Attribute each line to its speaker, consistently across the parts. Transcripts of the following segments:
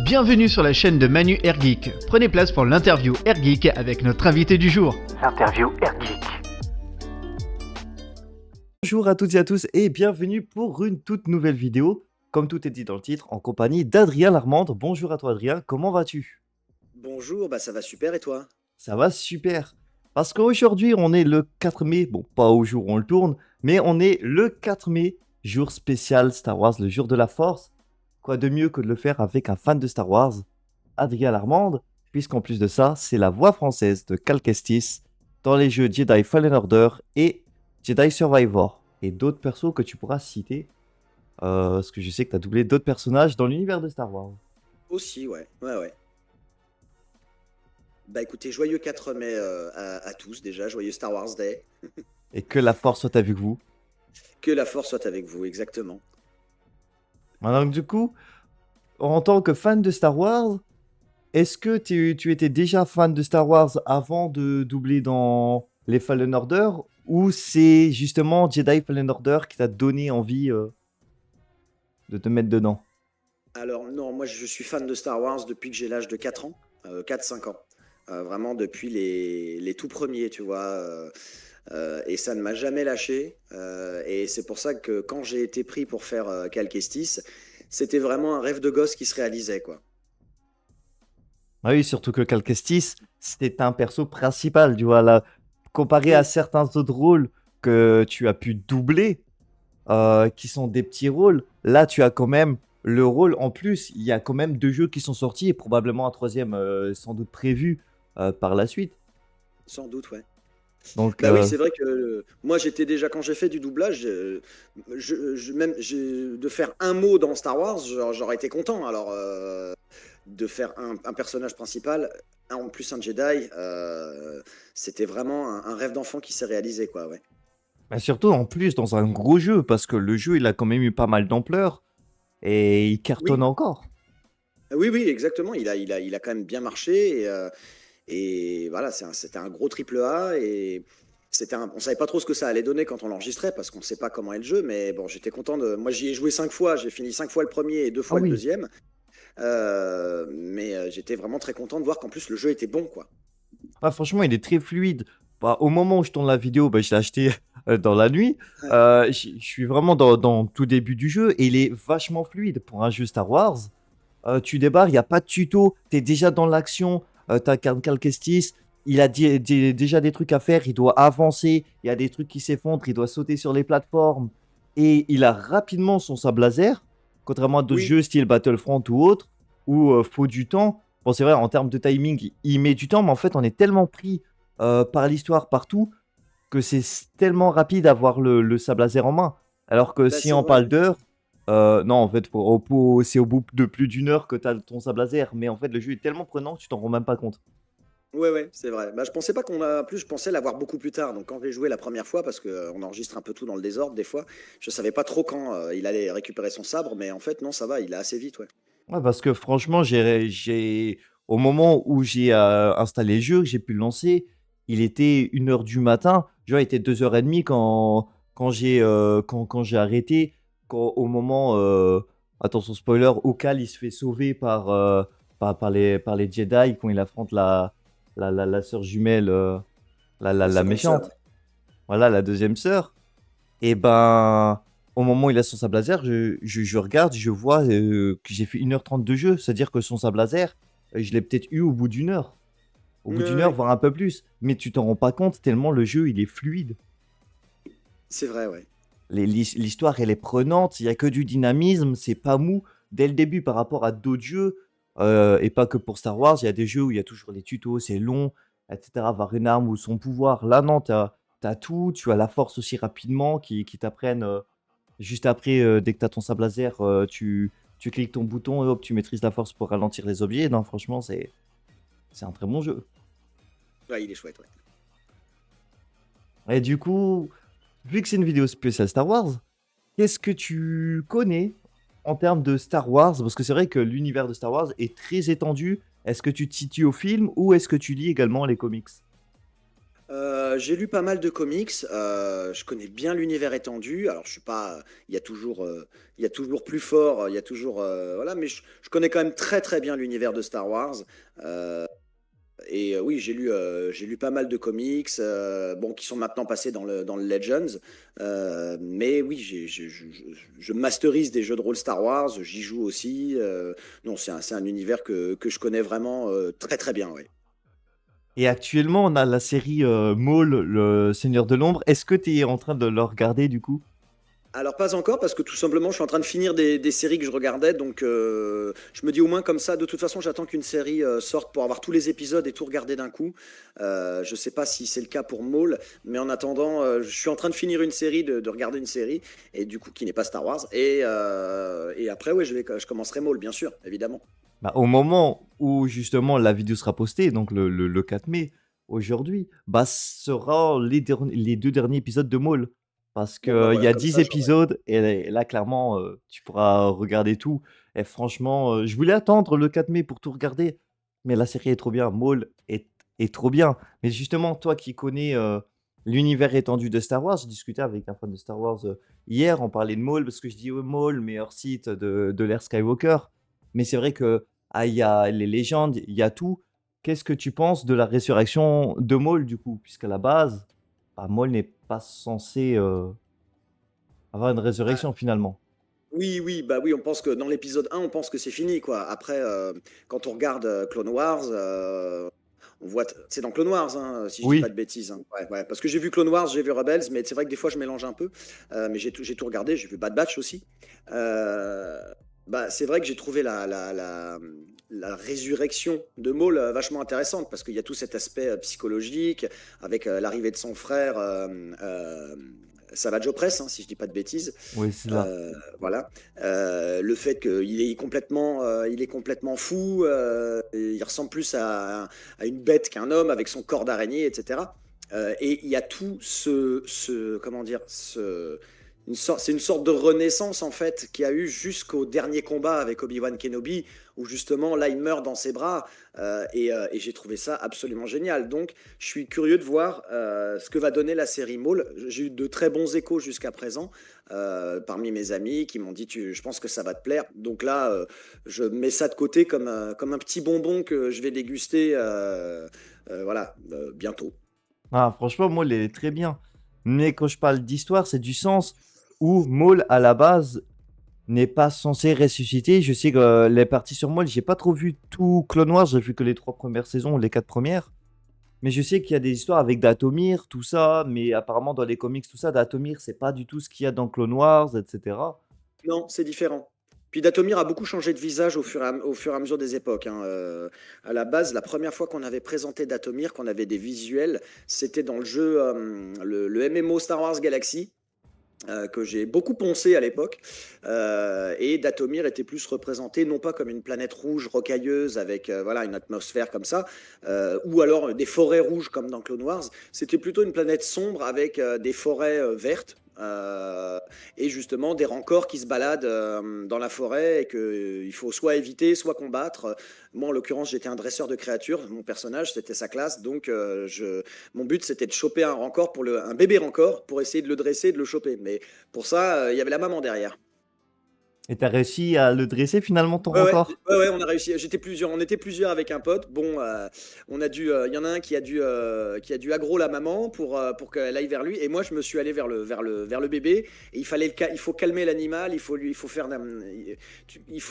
Speaker 1: Bienvenue sur la chaîne de Manu Airgeek. Prenez place pour l'interview Airgeek avec notre invité du jour. L'interview Airgeek.
Speaker 2: Bonjour à toutes et à tous et bienvenue pour une toute nouvelle vidéo, comme tout est dit dans le titre, en compagnie d'Adrien Larmande. Bonjour à toi Adrien, comment vas-tu?
Speaker 3: Bonjour, ça va super et toi?
Speaker 2: Ça va super. Parce qu'aujourd'hui on est le 4 mai, bon pas au jour où on le tourne, mais on est le 4 mai, jour spécial Star Wars, le jour de la Force. Quoi de mieux que de le faire avec un fan de Star Wars, Adrien Larmande, puisqu'en plus de ça, c'est la voix française de Cal Kestis dans les jeux Jedi Fallen Order et Jedi Survivor. Et d'autres persos que tu pourras citer, parce que je sais que tu as doublé d'autres personnages dans l'univers de Star Wars.
Speaker 3: Aussi, ouais. Bah écoutez, joyeux 4 mai à tous déjà, joyeux Star Wars Day.
Speaker 2: Et que la Force soit avec vous.
Speaker 3: Que la force soit avec vous, exactement.
Speaker 2: Donc du coup, en tant que fan de Star Wars, est-ce que tu étais déjà fan de Star Wars avant de doubler dans les Fallen Order, ou c'est justement Jedi Fallen Order qui t'a donné envie de te mettre dedans?
Speaker 3: Alors non, moi je suis fan de Star Wars depuis que j'ai l'âge de 4 ans, 4-5 ans. Vraiment depuis les tout premiers, tu vois. Et ça ne m'a jamais lâché. Et c'est pour ça que quand j'ai été pris pour faire Cal Kestis, c'était vraiment un rêve de gosse qui se réalisait, quoi.
Speaker 2: Ah oui, surtout que Cal Kestis, c'était un perso principal, tu vois, là, comparé à
Speaker 3: Oui,
Speaker 2: certains autres rôles que tu as pu doubler, qui sont des petits rôles, là, tu as quand même le rôle en plus. Il y a quand même 2 jeux qui sont sortis et probablement un troisième sans doute prévu par la suite.
Speaker 3: sans doute, ouais.
Speaker 2: Donc,
Speaker 3: Bah oui, c'est vrai que moi j'étais déjà quand j'ai fait du doublage, même de faire un mot dans Star Wars, j'aurais été content. Alors de faire un personnage principal, en plus un Jedi, c'était vraiment un rêve d'enfant qui s'est réalisé, quoi. Ouais.
Speaker 2: bah, surtout en plus dans un gros jeu, parce que le jeu, il a quand même eu pas mal d'ampleur et il cartonne
Speaker 3: Oui,
Speaker 2: encore.
Speaker 3: oui, exactement. Il a quand même bien marché et voilà, c'était un gros triple A et on savait pas trop ce que ça allait donner quand on l'enregistrait parce qu'on sait pas comment est le jeu, mais bon, j'étais content moi j'y ai joué 5 fois, j'ai fini 5 fois le premier et 2
Speaker 2: Ah
Speaker 3: fois le
Speaker 2: oui.
Speaker 3: deuxième. Mais j'étais vraiment très content de voir qu'en plus le jeu était bon, quoi.
Speaker 2: Ah, franchement, il est très fluide. Bah, au moment où je tourne la vidéo, bah, je l'ai acheté dans la nuit.
Speaker 3: Ouais.
Speaker 2: Je suis vraiment dans le tout début du jeu et il est vachement fluide pour un jeu Star Wars. Tu débarres, il n'y a pas de tuto, tu es déjà dans l'action. T'as Cal Kestis, il a déjà des trucs à faire, il doit avancer, il y a des trucs qui s'effondrent, il doit sauter sur les plateformes. Et il a rapidement son sabre laser, contrairement à d'autres
Speaker 3: Oui,
Speaker 2: jeux style Battlefront ou autre, où faut du temps. Bon, c'est vrai, en termes de timing, il met du temps, mais en fait, on est tellement pris par l'histoire partout que c'est tellement rapide d'avoir le sable laser en main. Alors que
Speaker 3: bah
Speaker 2: si
Speaker 3: c'est
Speaker 2: on
Speaker 3: vrai,
Speaker 2: parle
Speaker 3: ouais.
Speaker 2: d'heures, non, en fait, c'est au bout de plus d'une heure que tu as ton sable laser. Mais en fait, le jeu est tellement prenant que tu t'en rends même pas compte.
Speaker 3: Ouais, c'est vrai. Bah, je pensais pas qu'on a. Plus, je pensais l'avoir beaucoup plus tard. Donc, quand j'ai joué la première fois, parce qu'on enregistre un peu tout dans le désordre des fois, je savais pas trop quand il allait récupérer son sabre, mais en fait, non, ça va, il a assez vite, ouais.
Speaker 2: Ouais, parce que franchement, au moment où j'ai installé le jeu, que j'ai pu le lancer, il était 1 heure du matin. Genre, il était 2h30 quand j'ai arrêté. Au moment, attention spoiler, Okal il se fait sauver par les Jedi quand il affronte la sœur jumelle,
Speaker 3: La
Speaker 2: la
Speaker 3: seconde sœur, ouais.
Speaker 2: méchante. Voilà, la deuxième sœur. Et ben, au moment où il a son sable laser, je regarde, je vois que j'ai fait 1h30 de jeu. C'est-à-dire que son sable laser, je l'ai peut-être eu au bout d'une heure. Au bout d'une heure,
Speaker 3: Ouais.
Speaker 2: voire un peu plus. Mais tu t'en rends pas compte tellement le jeu, il est fluide.
Speaker 3: C'est vrai, ouais.
Speaker 2: L'histoire, elle est prenante. Il y a que du dynamisme. C'est pas mou. Dès le début, par rapport à d'autres jeux, et pas que pour Star Wars, il y a des jeux où il y a toujours les tutos, c'est long, etc. Avoir une arme ou son pouvoir. Là, non, t'as tout. Tu as la force aussi rapidement qui t'apprennent. Juste après, dès que tu as ton sable laser, tu cliques ton bouton et hop, tu maîtrises la force pour ralentir les objets. Non, franchement, c'est un très bon jeu.
Speaker 3: Ouais, il est chouette, ouais.
Speaker 2: Et du coup, vu que c'est une vidéo spéciale Star Wars, qu'est-ce que tu connais en termes de Star Wars? Parce que c'est vrai que l'univers de Star Wars est très étendu. Est-ce que tu te situes au film ou est-ce que tu lis également les comics?
Speaker 3: J'ai lu pas mal de comics, je connais bien l'univers étendu. Alors je suis pas, il y a toujours plus fort, il y a toujours, voilà, mais je connais quand même très très bien l'univers de Star Wars. Euh, oui, j'ai lu pas mal de comics, bon, qui sont maintenant passés dans le Legends. Mais oui, je masterise des jeux de rôle Star Wars, j'y joue aussi. Non, c'est un univers que je connais vraiment très très bien, ouais.
Speaker 2: Et actuellement, on a la série Maul, le Seigneur de l'Ombre. Est-ce que tu es en train de le regarder du coup?
Speaker 3: Alors pas encore parce que tout simplement je suis en train de finir des séries que je regardais donc je me dis au moins comme ça de toute façon j'attends qu'une série sorte pour avoir tous les épisodes et tout regarder d'un coup. Je sais pas si c'est le cas pour Maul mais en attendant je suis en train de finir une série de regarder une série et du coup qui n'est pas Star Wars et après ouais je commencerai Maul bien sûr évidemment.
Speaker 2: Bah, au moment où justement la vidéo sera postée, donc le 4 mai, aujourd'hui, bah, sera les 2 derniers épisodes de Maul. Parce
Speaker 3: Bon bah
Speaker 2: qu'il y
Speaker 3: voilà
Speaker 2: a
Speaker 3: comme
Speaker 2: 10
Speaker 3: ça j'aurai.
Speaker 2: épisodes et là clairement, tu pourras regarder tout. Et franchement, je voulais attendre le 4 mai pour tout regarder, mais la série est trop bien. Maul est trop bien. Mais justement, toi qui connais, l'univers étendu de Star Wars, j'ai discuté avec un fan de Star Wars, hier, on parlait de Maul parce que je dis: «Ouais, Maul, meilleur site de l'ère Skywalker». Mais c'est vrai que ah, il y a les légendes, il y a tout. Qu'est-ce que tu penses de la résurrection de Maul, du coup? Puisqu'à la base, bah, Maul n'est pas censé, avoir une résurrection, finalement.
Speaker 3: Oui, oui, bah oui, on pense que dans l'épisode 1, on pense que c'est fini, quoi. Après, quand on regarde Clone Wars, on voit, c'est dans Clone Wars, hein, si je dis pas de
Speaker 2: Oui,
Speaker 3: bêtises, hein. Ouais, ouais, parce que j'ai vu Clone Wars, j'ai vu Rebels, mais c'est vrai que des fois je mélange un peu. Mais j'ai tout regardé, j'ai vu Bad Batch aussi. Euh, Bah, c'est vrai que j'ai trouvé la résurrection de Maul vachement intéressante parce qu'il y a tout cet aspect psychologique avec l'arrivée de son frère Savage Opress, hein, si je dis pas de bêtises.
Speaker 2: oui, c'est là.
Speaker 3: Voilà. Le fait il est complètement fou, il ressemble plus à une bête qu'un homme avec son corps d'araignée, etc. Et il y a tout comment dire, c'est une sorte de renaissance en fait qu'il y a eu jusqu'au dernier combat avec Obi-Wan Kenobi, où justement là il meurt dans ses bras, et j'ai trouvé ça absolument génial. Donc je suis curieux de voir ce que va donner la série Maul. J'ai eu de très bons échos jusqu'à présent parmi mes amis qui m'ont dit je pense que ça va te plaire. Donc là, je mets ça de côté comme un petit bonbon que je vais déguster voilà, bientôt.
Speaker 2: Ah, franchement, Maul est très bien. Mais quand je parle d'histoire, c'est du sens où Maul, à la base, n'est pas censé ressusciter. Je sais que les parties sur Maul, j'ai pas trop vu tout Clone Wars, j'ai vu que les 3 premières saisons, les 4 premières. Mais je sais qu'il y a des histoires avec Datomir, tout ça, mais apparemment dans les comics, tout ça, Datomir, c'est pas du tout ce qu'il y a dans Clone Wars, etc.
Speaker 3: Non, c'est différent. Puis Datomir a beaucoup changé de visage au fur et à mesure des époques, hein. À la base, la première fois qu'on avait présenté Datomir, qu'on avait des visuels, c'était dans le jeu, le MMO Star Wars Galaxy, que j'ai beaucoup poncé à l'époque. Et Datomir était plus représenté non pas comme une planète rouge rocailleuse avec voilà, une atmosphère comme ça, ou alors des forêts rouges comme dans Clone Wars. C'était plutôt une planète sombre avec des forêts vertes. Et justement des rancors qui se baladent dans la forêt et qu'il faut soit éviter, soit combattre. Moi, en l'occurrence, j'étais un dresseur de créatures. Mon personnage, c'était sa classe. Donc, mon but, c'était de choper un rancor un bébé rancor pour essayer de le dresser et de le choper. Mais pour ça, il y avait la maman derrière.
Speaker 2: Et t'as réussi à le dresser finalement ton
Speaker 3: Ouais, ouais,
Speaker 2: rencor?
Speaker 3: ouais, ouais, on a réussi. On était plusieurs avec un pote. Bon, il y en a un qui a dû aggro la maman pour qu'elle aille vers lui. Et moi, je me suis allé vers le bébé. Et il faut calmer l'animal. Il faut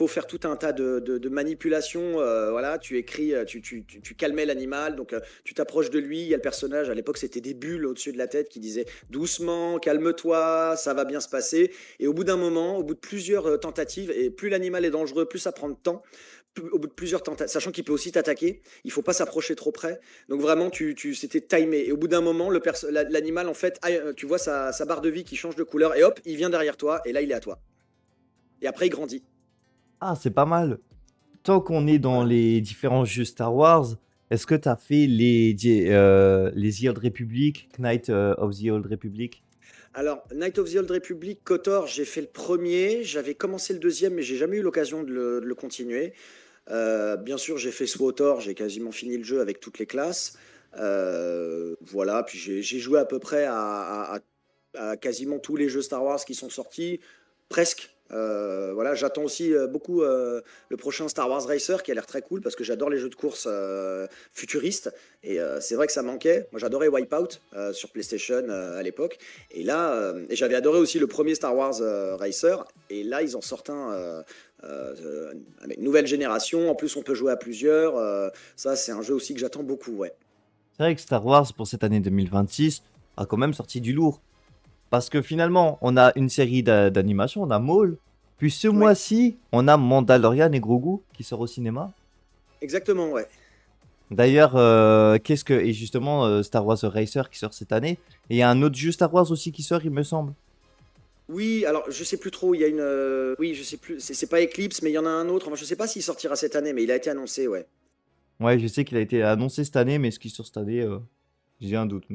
Speaker 3: faire tout un tas de manipulations. Voilà, tu écris, tu calmais l'animal. Donc, tu t'approches de lui. Il y a le personnage. À l'époque, c'était des bulles au-dessus de la tête qui disaient doucement, calme-toi, ça va bien se passer. Et au bout d'un moment, au bout de plusieurs tentatives, et plus l'animal est dangereux, plus ça prend de temps, au bout de plusieurs tentatives, sachant qu'il peut aussi t'attaquer, il faut pas s'approcher trop près. Donc vraiment, c'était timé. Et au bout d'un moment, l'animal, en fait, tu vois sa barre de vie qui change de couleur, et hop, il vient derrière toi, et là, il est à toi. Et après, il grandit.
Speaker 2: Ah, c'est pas mal. Tant qu'on est dans
Speaker 3: Voilà.
Speaker 2: les différents jeux Star Wars, est-ce que t'as fait les The Old Republic, Knight of the Old Republic?
Speaker 3: Alors, Night of the Old Republic, KOTOR, j'ai fait le premier, j'avais commencé le deuxième, mais j'ai jamais eu l'occasion de le continuer. Bien sûr, j'ai fait SWTOR, j'ai quasiment fini le jeu avec toutes les classes. Voilà, puis j'ai joué à peu près à quasiment tous les jeux Star Wars qui sont sortis, presque. Voilà, j'attends aussi beaucoup le prochain Star Wars Racer qui a l'air très cool parce que j'adore les jeux de course futuristes et c'est vrai que ça manquait. Moi j'adorais Wipeout sur PlayStation à l'époque et là et j'avais adoré aussi le premier Star Wars Racer et là ils en sortent un avec une nouvelle génération. En plus on peut jouer à plusieurs. Ça c'est un jeu aussi que j'attends beaucoup. Ouais.
Speaker 2: C'est vrai que Star Wars pour cette année 2026 a quand même sorti du lourd. Parce que finalement, on a une série d'animation, on a Maul. Puis ce
Speaker 3: Ouais,
Speaker 2: mois-ci, on a Mandalorian et Grogu qui sort au cinéma.
Speaker 3: exactement. Ouais.
Speaker 2: D'ailleurs, et justement Star Wars Racer qui sort cette année. Et il y a un autre jeu Star Wars aussi qui sort, il me semble.
Speaker 3: Oui, alors je sais plus trop, il y a une oui, je sais plus, c'est pas Eclipse mais il y en a un autre. Enfin, je sais pas s'il sortira cette année mais il a été annoncé, ouais.
Speaker 2: Ouais, je sais qu'il a été annoncé cette année, mais ce qui sort cette année, j'ai un doute.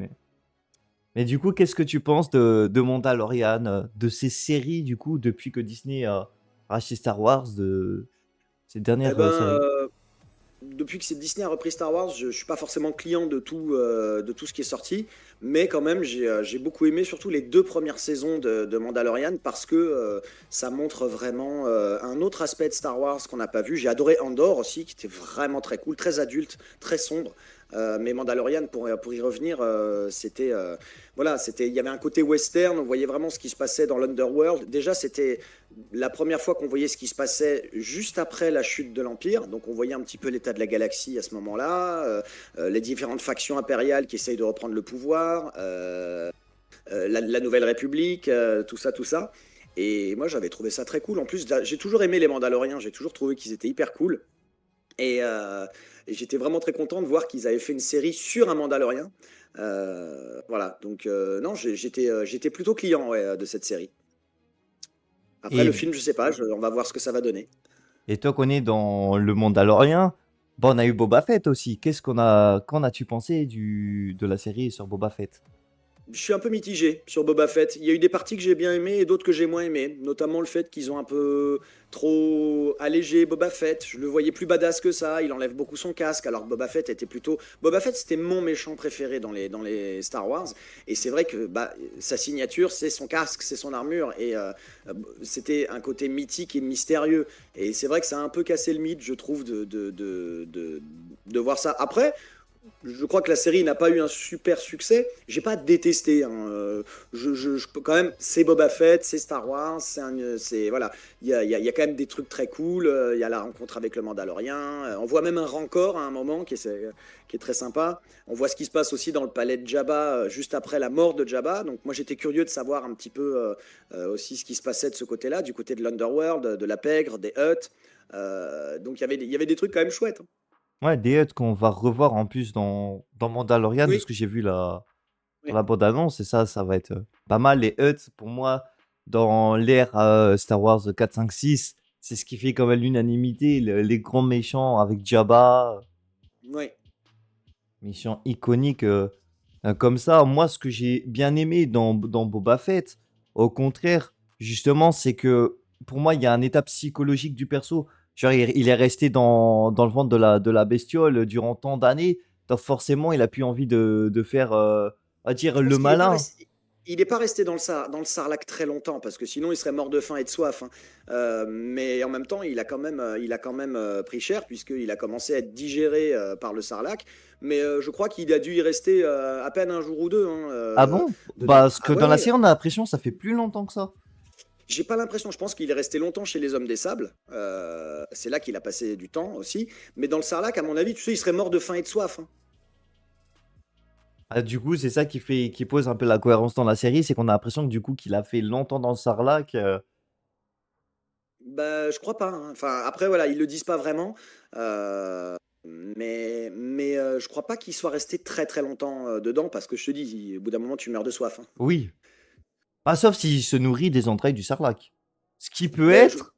Speaker 2: Mais du coup, qu'est-ce que tu penses de Mandalorian, de ces séries, du coup, depuis que Disney a racheté Star Wars, de ces
Speaker 3: Eh
Speaker 2: dernières
Speaker 3: ben,
Speaker 2: séries?
Speaker 3: depuis que c'est Disney a repris Star Wars, je suis pas forcément client de tout ce qui est sorti, mais quand même, j'ai beaucoup aimé surtout les deux premières saisons de Mandalorian parce que ça montre vraiment un autre aspect de Star Wars qu'on n'a pas vu. J'ai adoré Andor aussi, qui était vraiment très cool, très adulte, très sombre. Mais Mandalorian, pour y revenir, c'était voilà, il y avait un côté western. On voyait vraiment ce qui se passait dans l'Underworld. Déjà, c'était la première fois qu'on voyait ce qui se passait juste après la chute de l'Empire. Donc on voyait un petit peu l'état de la galaxie à ce moment-là, les différentes factions impériales qui essayent de reprendre le pouvoir, la Nouvelle République, tout ça, tout ça. Et moi j'avais trouvé ça très cool. En plus, j'ai toujours aimé les Mandaloriens, j'ai toujours trouvé qu'ils étaient hyper cool. Et, euh, et j'étais vraiment très content de voir qu'ils avaient fait une série sur un Mandalorien. Voilà, donc non, j'étais plutôt client ouais, de cette série. Après, le
Speaker 2: Et,
Speaker 3: film, je sais pas, on va voir ce que ça va donner.
Speaker 2: et toi qu'on est dans le Mandalorian, bon, on a eu Boba Fett aussi. Qu'en as-tu pensé de la série sur Boba Fett?
Speaker 3: Je suis un peu mitigé sur Boba Fett. Il y a eu des parties que j'ai bien aimées et d'autres que j'ai moins aimées. Notamment le fait qu'ils ont un peu trop allégé Boba Fett. Je le voyais plus badass que ça. Il enlève beaucoup son casque. Alors que Boba Fett était plutôt. Boba Fett, c'était mon méchant préféré dans les Star Wars. Et c'est vrai que bah, sa signature, c'est son casque, c'est son armure. Et c'était un côté mythique et mystérieux. Et c'est vrai que ça a un peu cassé le mythe, je trouve, de voir ça. Après. Je crois que la série n'a pas eu un super succès. J'ai pas détesté. Hein. Quand même, c'est Boba Fett, c'est Star Wars, voilà. Il y a quand même des trucs très cool. Il y a la rencontre avec le Mandalorien. On voit même un Rancor à un moment qui est très sympa. On voit ce qui se passe aussi dans le palais de Jabba juste après la mort de Jabba. Donc moi j'étais curieux de savoir un petit peu aussi ce qui se passait de ce côté-là, du côté de l'Underworld, de la pègre, des Hutt. Donc il y avait des trucs quand même chouettes. Hein.
Speaker 2: Ouais, des Hutt qu'on va revoir en plus dans Mandalorian, de
Speaker 3: Oui,
Speaker 2: ce que j'ai vu là, dans
Speaker 3: oui.
Speaker 2: la bande-annonce. Et ça va être pas mal. Les Hutt, pour moi, dans l'ère Star Wars 4, 5, 6, c'est ce qui fait quand même l'unanimité. Les grands méchants avec Jabba.
Speaker 3: Oui.
Speaker 2: Mission iconique comme ça. Moi, ce que j'ai bien aimé dans Boba Fett, au contraire, justement, c'est que pour moi, il y a un état psychologique du perso. Genre, il est resté dans le ventre de la bestiole durant tant d'années. Donc, forcément, il a plus envie de faire, à dire,
Speaker 3: Je pense
Speaker 2: le
Speaker 3: qu'il n'est pas
Speaker 2: malin.
Speaker 3: resté. Il n'est pas resté dans le Sarlac très longtemps parce que sinon il serait mort de faim et de soif. Hein. Mais en même temps, il a quand même pris cher puisqu'il a commencé à être digéré par le Sarlac. Mais je crois qu'il a dû y rester à peine un jour ou deux hein,
Speaker 2: Ah bon?
Speaker 3: dedans.
Speaker 2: Parce que
Speaker 3: Ah ouais,
Speaker 2: dans la
Speaker 3: ouais.
Speaker 2: série, on a l'impression que ça fait plus longtemps que ça.
Speaker 3: J'ai pas l'impression. Je pense qu'il est resté longtemps chez les Hommes des Sables. C'est là qu'il a passé du temps aussi. Mais dans le Sarlac, à mon avis, tu sais, il serait mort de faim et de soif. Hein.
Speaker 2: Ah, du coup, c'est ça qui pose un peu la cohérence dans la série, c'est qu'on a l'impression que du coup, qu'il a fait longtemps dans le Sarlac.
Speaker 3: Bah, je crois pas. Hein. Enfin, après, voilà, ils le disent pas vraiment. Je crois pas qu'il soit resté très très longtemps dedans parce que je te dis, au bout d'un moment, tu meurs de soif. Hein.
Speaker 2: Oui. Pas sauf s'il se nourrit des entrailles du sarlac. Ce qui peut
Speaker 3: Mais
Speaker 2: être,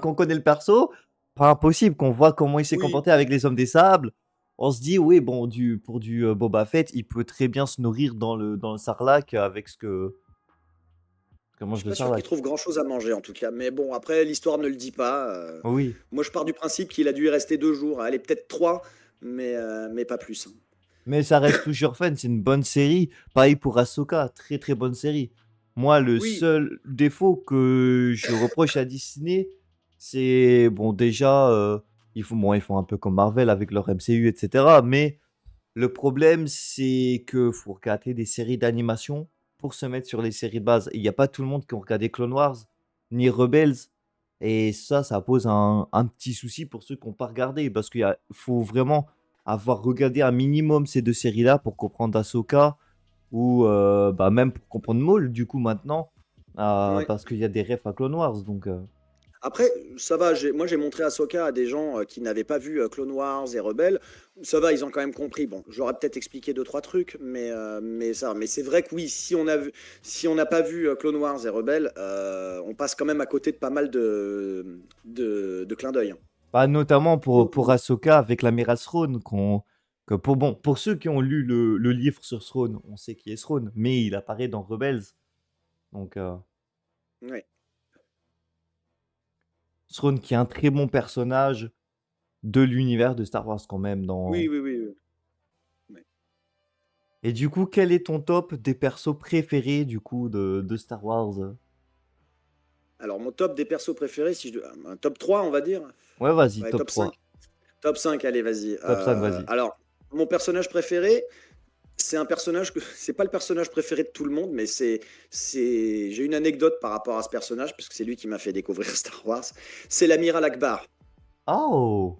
Speaker 2: qu'on connaît le perso, pas impossible, qu'on voit comment il s'est
Speaker 3: oui,
Speaker 2: comporté avec les hommes des sables. On se dit, oui, bon, pour du Boba Fett, il peut très bien se nourrir dans le sarlac avec ce que
Speaker 3: je
Speaker 2: mange
Speaker 3: suis
Speaker 2: le
Speaker 3: pas sûr qu'il
Speaker 2: sarlac.
Speaker 3: trouve grand-chose à manger en tout cas. Mais bon, après, l'histoire ne le dit pas.
Speaker 2: Oui.
Speaker 3: Moi, je pars du principe qu'il a dû y rester 2 jours. Allez, peut-être 3, mais pas plus. Hein.
Speaker 2: Mais ça reste toujours fun, c'est une bonne série. Pareil pour Ahsoka, très très bonne série. Moi, le
Speaker 3: Oui,
Speaker 2: seul défaut que je reproche à Disney, c'est bon déjà, ils font un peu comme Marvel avec leur MCU, etc. Mais le problème, c'est que faut regarder des séries d'animation pour se mettre sur les séries de base. Il n'y a pas tout le monde qui a regardé Clone Wars ni Rebels. Et ça pose un petit souci pour ceux qui n'ont pas regardé. Parce qu'il faut vraiment avoir regardé un minimum ces deux séries-là pour comprendre Ahsoka ou bah, même pour comprendre Maul, du coup, maintenant.
Speaker 3: ouais.
Speaker 2: Parce qu'il y a des refs à Clone Wars. Donc,
Speaker 3: Après, ça va, moi j'ai montré Ahsoka à des gens qui n'avaient pas vu Clone Wars et Rebelles. Ça va, ils ont quand même compris. Bon, j'aurais peut-être expliqué deux, trois trucs, mais ça. Mais c'est vrai que oui, si on n'a pas vu Clone Wars et Rebelles, on passe quand même à côté de pas mal de clins d'œil, hein.
Speaker 2: bah, notamment pour
Speaker 3: Beaucoup.
Speaker 2: Ahsoka avec l'amiral Thrawn, que bon, pour ceux qui ont lu le livre sur Thrawn, on sait qui est Thrawn, mais il apparaît dans Rebels. Donc,
Speaker 3: Ouais.
Speaker 2: Thrawn qui est un très bon personnage de l'univers de Star Wars quand même.
Speaker 3: Oui, oui, oui, oui. Ouais.
Speaker 2: Et du coup, quel est ton top des persos préférés du coup de Star Wars?
Speaker 3: Alors, mon top des persos préférés, si un top 3, on va dire.
Speaker 2: Ouais, vas-y,
Speaker 3: Ouais,
Speaker 2: top
Speaker 3: top 5.
Speaker 2: 3.
Speaker 3: Top 5, allez, vas-y.
Speaker 2: Top 5, vas-y.
Speaker 3: Alors, mon personnage préféré, c'est un personnage que c'est pas le personnage préféré de tout le monde, mais j'ai une anecdote par rapport à ce personnage parce que c'est lui qui m'a fait découvrir Star Wars. C'est l'amiral Akbar.
Speaker 2: Oh,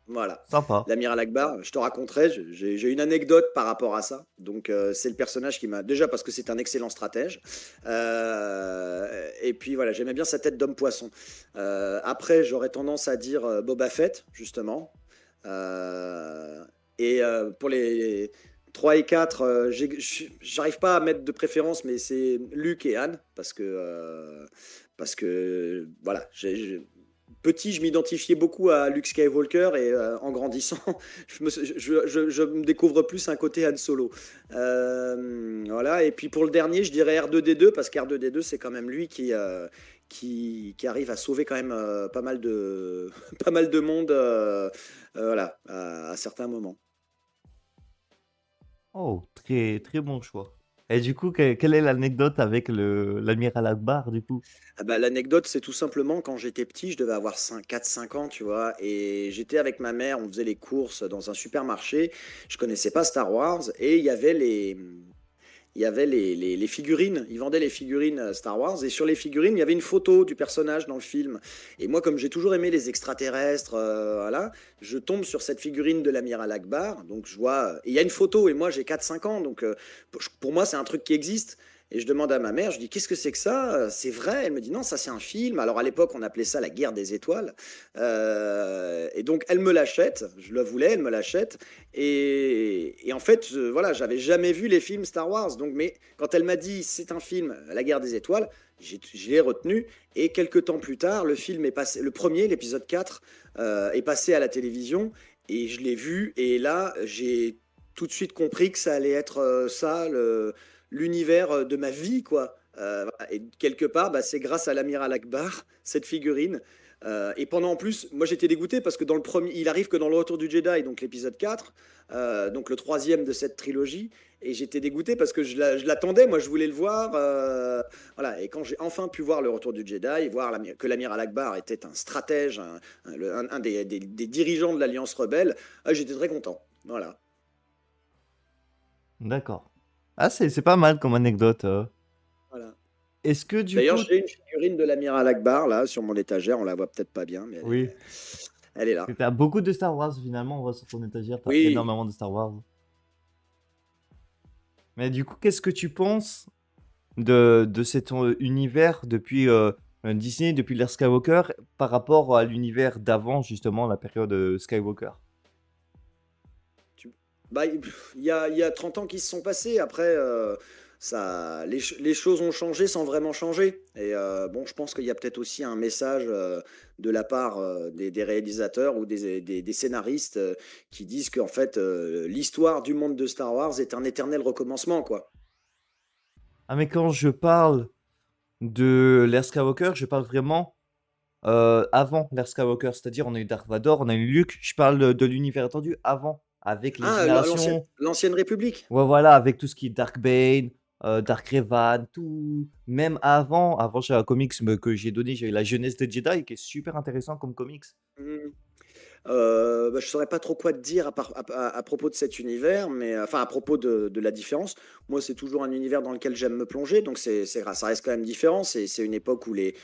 Speaker 3: Voilà,
Speaker 2: sympa.
Speaker 3: l'amiral Akbar. Je te raconterai. J'ai une anecdote par rapport à ça. Donc c'est le personnage qui m'a déjà parce que c'est un excellent stratège. Et puis voilà, j'aimais bien sa tête d'homme poisson. Après, j'aurais tendance à dire Boba Fett justement. Euh, pour les 3 et 4, j'arrive pas à mettre de préférence, mais c'est Luke et Anne, parce que voilà, petit, je m'identifiais beaucoup à Luke Skywalker et en grandissant, je me découvre plus un côté Han Solo. Voilà, et puis pour le dernier, je dirais R2D2, parce qu'R2D2, c'est quand même lui qui arrive à sauver quand même pas mal pas mal de monde voilà, à certains moments.
Speaker 2: Oh, très très bon choix. Et du coup, quelle est l'anecdote avec l'amiral Akbar du coup?
Speaker 3: Ah bah, l'anecdote, c'est tout simplement quand j'étais petit, je devais avoir 4-5 ans, tu vois, et j'étais avec ma mère, on faisait les courses dans un supermarché, je connaissais pas Star Wars, et il y avait les figurines, ils vendaient les figurines Star Wars, et sur les figurines, il y avait une photo du personnage dans le film. Et moi, comme j'ai toujours aimé les extraterrestres, voilà, je tombe sur cette figurine de l'amiral Akbar, donc je vois, et il y a une photo, et moi j'ai 4-5 ans, donc pour moi, c'est un truc qui existe. Et je demande à ma mère, je dis, qu'est-ce que c'est que ça? C'est vrai? Elle me dit, non, ça c'est un film. Alors à l'époque, on appelait ça la guerre des étoiles. Et donc, elle me l'achète, je la voulais, elle me l'achète. Et en fait, voilà, j'avais jamais vu les films Star Wars. Donc, mais quand elle m'a dit c'est un film, La Guerre des Étoiles, je l'ai retenu. Et quelques temps plus tard, le film est passé, le premier, l'épisode 4, est passé à la télévision. Et je l'ai vu. Et là, j'ai tout de suite compris que ça allait être ça, l'univers de ma vie, quoi. Voilà. Et quelque part, bah, c'est grâce à l'amiral Akbar, cette figurine. Et pendant en plus, moi j'étais dégoûté parce que dans le premier, il arrive que dans le Retour du Jedi, donc l'épisode 4, donc le troisième de cette trilogie, et j'étais dégoûté parce que je l'attendais, moi je voulais le voir. Voilà, et quand j'ai enfin pu voir le Retour du Jedi, voir que l'amiral Akbar était un stratège, un des dirigeants de l'Alliance rebelle, j'étais très content. Voilà.
Speaker 2: D'accord. Ah, c'est pas mal comme anecdote.
Speaker 3: Voilà.
Speaker 2: Est-ce que du
Speaker 3: D'ailleurs,
Speaker 2: coup,
Speaker 3: j'ai une figurine de l'amiral Akbar là sur mon étagère, on la voit peut-être pas bien, mais
Speaker 2: oui,
Speaker 3: elle est là.
Speaker 2: parce que t'as beaucoup de Star Wars finalement, on voit sur ton étagère, t'as
Speaker 3: Oui,
Speaker 2: énormément de Star Wars. Mais du coup, qu'est-ce que tu penses de cet univers depuis Disney, depuis l'ère Skywalker, par rapport à l'univers d'avant, justement, la période Skywalker?
Speaker 3: tu- bah, il y a 30 ans qui se sont passés. Après, les choses ont changé sans vraiment changer. Et bon, je pense qu'il y a peut-être aussi un message de la part des réalisateurs ou des scénaristes qui disent qu'en fait, l'histoire du monde de Star Wars est un éternel recommencement, quoi.
Speaker 2: Ah, mais quand je parle de l'ère Skywalker, je parle vraiment avant l'ère Skywalker, c'est-à-dire on a eu Dark Vador, on a eu Luke, je parle de l'univers étendu avant, avec les
Speaker 3: Ah,
Speaker 2: générations.
Speaker 3: l'ancienne République.
Speaker 2: Ouais, voilà, avec tout ce qui est Dark Bane, Dark Revan, tout. Même avant j'ai un comics que j'ai donné, j'ai eu la jeunesse des Jedi qui est super intéressant comme comics.
Speaker 3: Mmh. Bah, je saurais pas trop quoi te dire à propos de cet univers, mais enfin à propos de la différence. Moi, c'est toujours un univers dans lequel j'aime me plonger, donc ça reste quand même différent. C'est une époque où les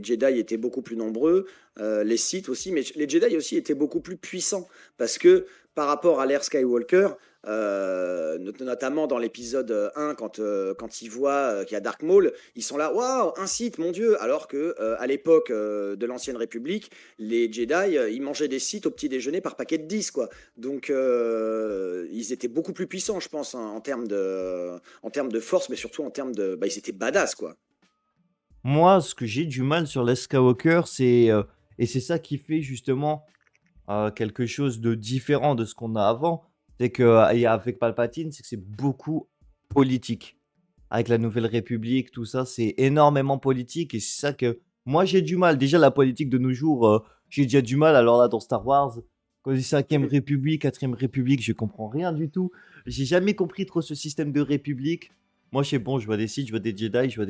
Speaker 3: Jedi étaient beaucoup plus nombreux, les Sith aussi, mais les Jedi aussi étaient beaucoup plus puissants parce que par rapport à l'ère Skywalker, notamment dans l'épisode 1, quand ils voient qu'il y a Dark Maul, ils sont là, waouh, un Sith, mon Dieu, alors que à l'époque de l'Ancienne République, les Jedi, ils mangeaient des Sith au petit déjeuner par paquet de 10, quoi. Donc, ils étaient beaucoup plus puissants, je pense, hein, en termes de force, mais surtout en termes de. Bah, ils étaient badass, quoi.
Speaker 2: Moi, ce que j'ai du mal sur les Skywalker, et c'est ça qui fait justement quelque chose de différent de ce qu'on a avant, c'est que et avec Palpatine, c'est que c'est beaucoup politique. Avec la Nouvelle République, tout ça, c'est énormément politique et c'est ça que moi j'ai du mal. Déjà la politique de nos jours, j'ai déjà du mal. Alors là, dans Star Wars, quand je dis 5e
Speaker 3: Mhm.
Speaker 2: République, 4e République, je comprends rien du tout. J'ai jamais compris trop ce système de République. Moi, je sais bon, je vois des Sith, je vois des Jedi, je vois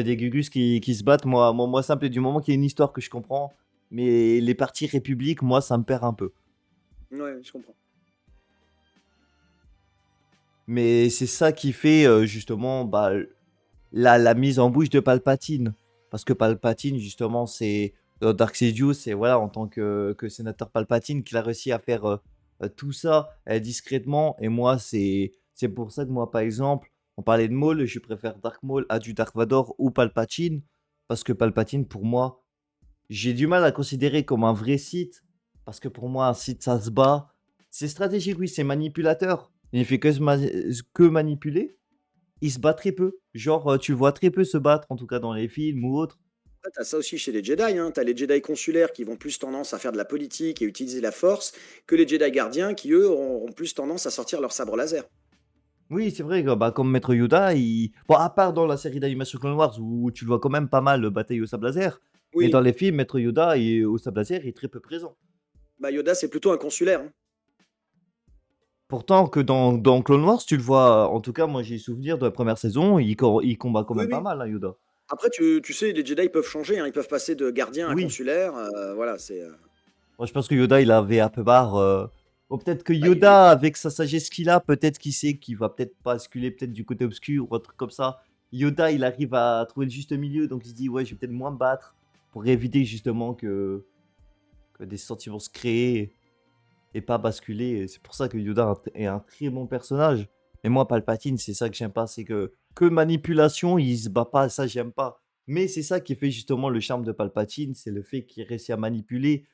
Speaker 2: des Gugus qui se battent. Moi, simple, du moment qu'il y a une histoire que je comprends. Mais les parties République, moi, ça me perd un peu.
Speaker 3: Ouais, je comprends.
Speaker 2: Mais c'est ça qui fait justement bah, la mise en bouche de Palpatine. Parce que Palpatine, justement, c'est dans Dark Sidious, c'est voilà, en tant que sénateur Palpatine qu'il a réussi à faire tout ça discrètement. Et moi, c'est pour ça que moi, par exemple, on parlait de Maul, je préfère Dark Maul à du Dark Vador ou Palpatine. Parce que Palpatine, pour moi, j'ai du mal à considérer comme un vrai Sith. Parce que pour moi, un Sith, ça se bat. C'est stratégique, oui, c'est manipulateur. Il fait que manipuler. Il se bat très peu. Genre, tu le vois très peu se battre, en tout cas dans les films ou autres.
Speaker 3: Ah, t'as ça aussi chez les Jedi, hein. T'as les Jedi consulaires qui vont plus tendance à faire de la politique et utiliser la force que les Jedi gardiens qui, eux, auront plus tendance à sortir leur sabre laser.
Speaker 2: Oui, c'est vrai, bah, comme Maître Yoda, bon, à part dans la série d'animation Clone Wars où tu le vois quand même pas mal batailler au sabre laser, mais dans
Speaker 3: Oui,
Speaker 2: les films, Maître Yoda au sabre laser il est très peu présent.
Speaker 3: bah Yoda, c'est plutôt un consulaire, hein.
Speaker 2: Pourtant que dans Clone Wars, tu le vois, en tout cas, moi j'ai souvenir de la première saison, il combat quand
Speaker 3: Oui,
Speaker 2: même pas
Speaker 3: oui.
Speaker 2: mal, hein, Yoda.
Speaker 3: Après, tu sais, les Jedi peuvent changer, hein. Ils peuvent passer de gardien à
Speaker 2: Oui,
Speaker 3: consulaire. Voilà, c'est.
Speaker 2: moi je pense que Yoda il avait un peu marre. Ou peut-être que
Speaker 3: Bah,
Speaker 2: Yoda, avec sa sagesse qu'il a, peut-être qu'il sait qu'il va peut-être basculer peut-être du côté obscur ou un truc comme ça. Yoda, il arrive à trouver le juste milieu, donc il se dit, ouais, je vais peut-être moins me battre pour éviter justement que des sentiments se créent et pas basculer. Et c'est pour ça que Yoda est un très bon personnage. Et moi, Palpatine, c'est ça que j'aime pas, c'est que manipulation, il se bat pas, ça j'aime pas. Mais c'est ça qui fait justement le charme de Palpatine, c'est le fait qu'il réussit à manipuler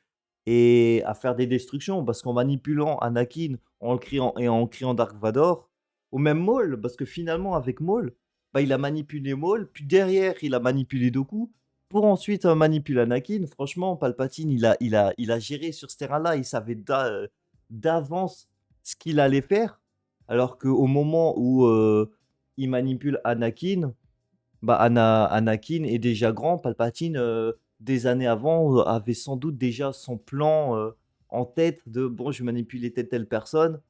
Speaker 2: et à faire des destructions. Parce qu'en manipulant Anakin, en criant Dark Vador, ou même Maul, parce que finalement avec Maul, bah, il a manipulé Maul, puis derrière il a manipulé Dooku, pour ensuite manipuler Anakin. Franchement, Palpatine, il a géré sur ce terrain-là, il savait d'avance ce qu'il allait faire, alors qu'au moment où il manipule Anakin, bah, Anakin est déjà grand. Palpatine, des années avant, avait sans doute déjà son plan, en tête de: «Bon, je vais manipuler telle personne»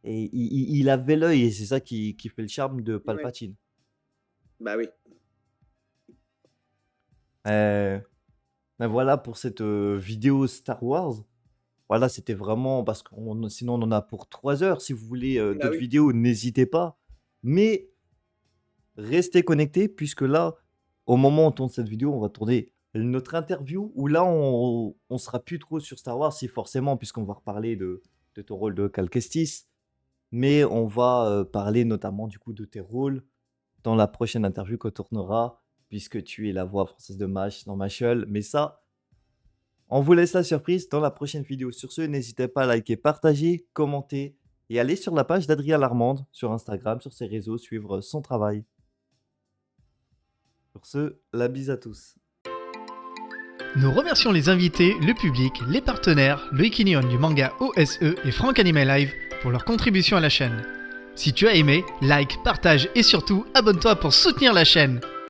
Speaker 2: et il avait l'œil et c'est ça qui fait le charme de
Speaker 3: ouais.
Speaker 2: Palpatine.
Speaker 3: Bah oui.
Speaker 2: Heu, bah, voilà pour cette, vidéo Star Wars. Voilà, c'était vraiment parce qu'on sinon on en a pour 3 heures. Si vous voulez,
Speaker 3: Bah
Speaker 2: d'autres
Speaker 3: oui.
Speaker 2: vidéos, n'hésitez pas. Mais restez connectés puisque là, au moment où on tourne cette vidéo, on va tourner notre interview où là, on sera plus trop sur Star Wars, si forcément, puisqu'on va reparler de ton rôle de Cal Kestis. Mais on va parler notamment du coup de tes rôles dans la prochaine interview qu'on tournera, puisque tu es la voix française de Mash dans Mashal. Mais ça, on vous laisse la surprise dans la prochaine vidéo. Sur ce, n'hésitez pas à liker, partager, commenter et aller sur la page d'Adrien Larmande sur Instagram, sur ses réseaux, suivre son travail. Sur ce, la bise à tous.
Speaker 1: Nous remercions les invités, le public, les partenaires, le Ikinion du manga OSE et Franck Anime Live pour leur contribution à la chaîne. Si tu as aimé, like, partage et surtout abonne-toi pour soutenir la chaîne.